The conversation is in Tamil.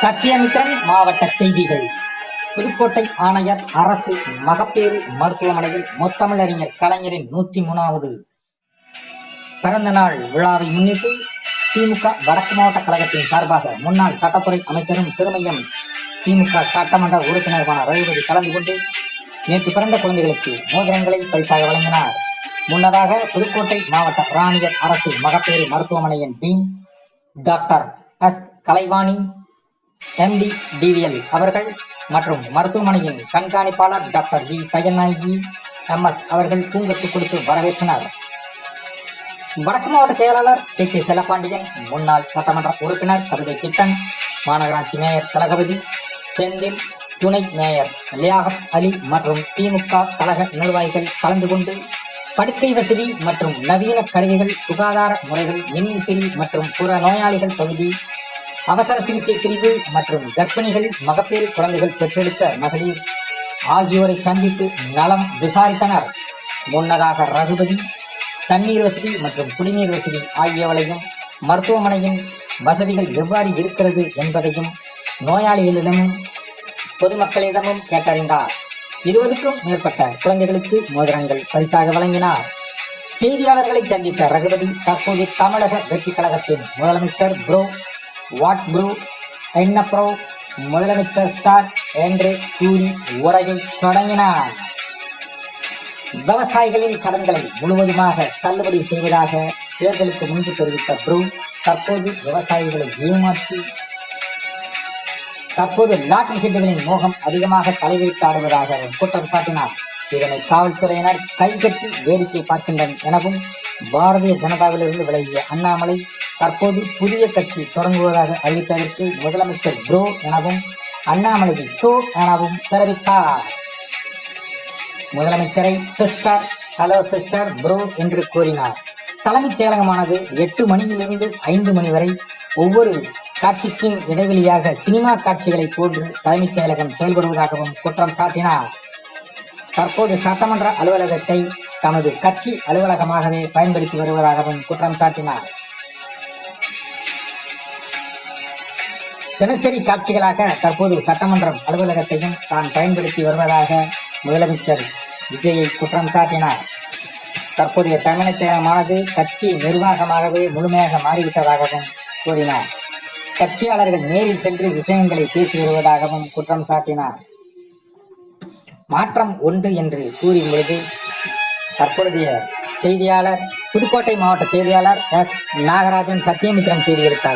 சத்தியமித்திரன் மாவட்ட செய்திகள். புதுக்கோட்டை ஆணையர் அரசு மகப்பேறு மருத்துவமனையில் முத்தமிழறிஞர் கலைஞரின் 103வது பிறந்த நாள் விழாவை முன்னிட்டு திமுக வடக்கு மாவட்ட கழகத்தின் சார்பாக முன்னாள் சட்டத்துறை அமைச்சரும் திருமையம் திமுக சட்டமன்ற உறுப்பினருமான ரகுபதி கலந்து கொண்டு நேற்று பிறந்த குழந்தைகளுக்கு மோதிரங்களை பரிசாக வழங்கினார். முன்னதாக புதுக்கோட்டை மாவட்ட ராணியர் அரசு மகப்பேறு மருத்துவமனையின் dean doctor S Kalaivani MD DVL அவர்கள் மற்றும் மருத்துவமனையின் கண்காணிப்பாளர் டாக்டர் வி தையல்நாயகி MS அவர்கள் பூங்கொத்து கொடுத்து வரவேற்றனர். வடக்கு மாவட்ட செயலாளர் கே செல்லப்பாண்டியன், முன்னாள் சட்டமன்ற உறுப்பினர் கவிதை பித்தன், மாநகராட்சி மேயர் திலகவதி, செந்தில், துணை மேயர் லியாகத் அலி மற்றும் திமுக கழக நிர்வாகிகள் கலந்து கொண்டு படுக்கை வசதி மற்றும் நவீன கருவிகள், சுகாதார முறைகள், மின்விசிறி மற்றும் புற நோயாளிகள் பகுதி, அவசர சிகிச்சை பிரிவு மற்றும் கர்ப்பிணிகள், மகப்பேறு குழந்தைகள் பெற்றெடுத்த மகளிர் ஆகியோரை சந்தித்து நலம் விசாரித்தனர். முன்னதாக ரகுபதி தண்ணீர் வசதி மற்றும் குடிநீர் வசதி ஆகியவளையும் மருத்துவமனையின் வசதிகள் எவ்வாறு இருக்கிறது என்பதையும் நோயாளிகளிடமும் பொதுமக்களிடமும் கேட்டறிந்தார். 20க்கும் மேற்பட்ட குழந்தைகளுக்கு மோதிரங்கள் பரிசாக வழங்கினார். செய்தியாளர்களை சந்தித்த ரகுபதி தற்போது தமிழக வெற்றி கழகத்தின் முதலமைச்சர் ப்ரோ, வாட் ப்ரோ, என்ன ப்ரோ, முதலமைச்சர் சார் என்று கூறி உரையை தொடங்கினார். விவசாயிகளின் கடன்களை முழுவதுமாக தள்ளுபடி செய்வதாக தேர்தலுக்கு முன்பு தெரிவித்த ப்ரோ தற்போது விவசாயிகளை ஏமாற்றி தற்போது லாட்டரி சீட்டுகளின் மோகம் அதிகமாக தலைவிரித்தாடுவதாக குற்றம் சாட்டினார். இதனை காவல்துறையினர் கைகட்டி வேடிக்கை பார்க்கின்றனர் எனவும் பாரதிய ஜனதாவிலிருந்து விலகிய அண்ணாமலை தற்போது புதிய கட்சி தொடங்குவதாக அறிவித்ததற்கு முதலமைச்சர் ப்ரோ எனவும் அண்ணாமலை சோ எனவும் தெரிவித்தார். முதலமைச்சரை சிஸ்டர், ஹலோ சிஸ்டர், ப்ரோ என்று கூறினார். தலைமைச் செயலகமானது 8 மணியிலிருந்து 5 மணி வரை ஒவ்வொரு காட்சிக்கும் இடைவெளியாக சினிமா காட்சிகளை போன்று தலைமைச் செயலகம் செயல்படுவதாகவும் குற்றம் சாட்டினார். தற்போது சட்டமன்ற அலுவலகத்தை தமது கட்சி அலுவலகமாகவே பயன்படுத்தி வருவதாகவும் குற்றம் சாட்டினார். தினசரி காட்சிகளாக தற்போது சட்டமன்றம் அலுவலகத்தையும் தான் பயன்படுத்தி வருவதாக முதலமைச்சர் விஜயை குற்றம் சாட்டினார். தற்போதைய தலைமைச் செயலகமானது கட்சி நிர்வாகமாகவே முழுமையாக மாறிவிட்டதாகவும் கூறினார். கட்சியாளர்கள் நேரில் சென்று விஷயங்களை பேசி வருவதாகவும் குற்றம் சாட்டினார். மாற்றம் ஒன்று என்று கூறும் பொழுது தற்பொழுதைய செய்தியாளர் புதுக்கோட்டை மாவட்ட செய்தியாளர் எஸ் நாகராஜன் சத்தியமித்திரன் செய்தியிருத்தார்.